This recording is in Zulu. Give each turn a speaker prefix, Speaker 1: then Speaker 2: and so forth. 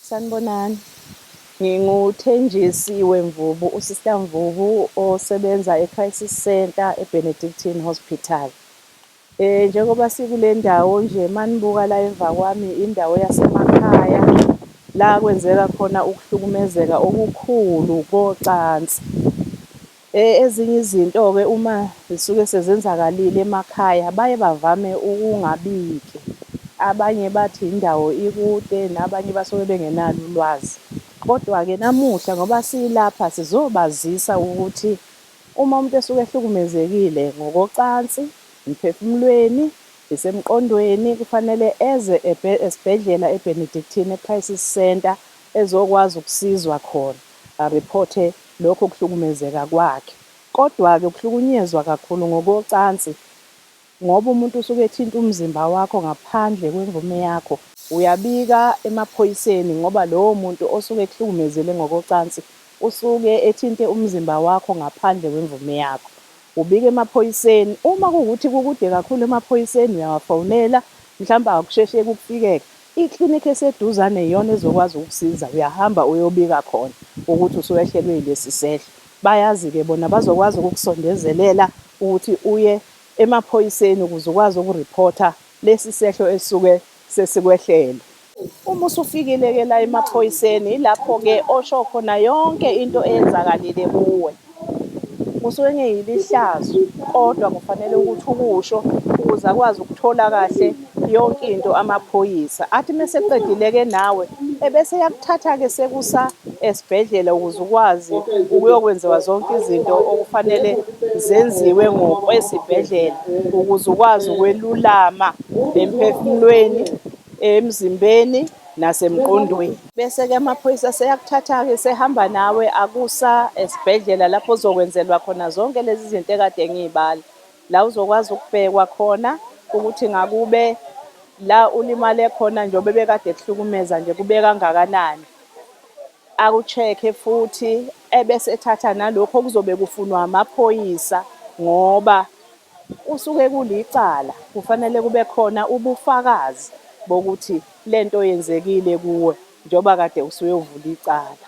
Speaker 1: Sanibonani, nginguthenjisiwe Mvubu, uSister Mvubu osebenza e-Crisis Center e-Benedictine Hospital. Njengoba sikule ndawo nje manibuka la emva kwami indawo yasemakhaya la kwenzeka khona ukuhlukumezeka okukhulu kocansi. Ezinye izinto-ke uma zisuke sezenzakalile emakhaya baye bavame ukungabiki. Abanye bathi indawo ikude nabanye basuke bengenalo ulwazi. Kodwa-ke namuhla ngoba silapha sizobazisa ukuthi uma umuntu esuke ehlukumezekile ngokocansi, emphefumulweni, isemqondweni, kufanele eze esibhedlela e-Benedictine e-Crisis Center ezokwazi ukusizwa khona, ariphothe lokho kuhlukumezeka kwakhe. Kodwa-ke ukuhlukunyezwa kakhulu ngokocansi ngoba umuntu usuke ethinta umzimba wakho ngaphandle kwemvume yakho, uyabika emaphoyiseni ngoba lowo muntu osuke ekuhlukumezele ngokocansi usuke ethinte umzimba wakho ngaphandle kwemvume yakho. Ubika emaphoyiseni, uma kuwukuthi kukude kakhulu emaphoyiseni uyawafonela, mhlawumbe akusheshe kukufikeke. Iklinikhi eseduzane iyona ezokwazi ukukusiza, uyahamba uyobika khona ukuthi usuwehlelwe yilesi sehlo. Bayazi-ke bona bazokwazi ukukusondezelela ukuthi uye emaphoyiseni ukuze ukwazi ukuriphotha lesi sehlo esisuke sesikwehlele. Uma usufikile-ke la emaphoyiseni ilapho-ke osho khona yonke into eyenzakalile kuwe. Kusuke ngeyilo ihlazo, kodwa kufanele ukuthi ukusho ukuze akwazi ukuthola kahle yonke into amaphoyisa. Athi mese eqedile-ke nawe ebese yakuthatha-ke sekusa esibhedlela ukuze ukwazi ukuyokwenziwa zonke izinto okufanele zenziwe ngokwesibhedlela ukuze ukwazi ukwelulama emphefumulweni, emzimbeni nasemqondweni. Bese-ke amaphoyisa seyakuthatha-ke sehamba nawe akusa esibhedlela lapho uzokwenzelwa khona zonke lezi zinto ekade ngiy'bala. La uzokwazi ukubhekwa khona ukuthi ngakube la ulimale khona njengoba bekade kuhlukumeza nje kube kangakanani. Aku-check-e futhi ebese ethatha nalokho okuzobe kufunwa amaphoyisa ngoba kusuke kulicala. Kufanele kube khona ubufakazi bokuthi lento yenzekile kuwe njengoba kade usuyovula icala.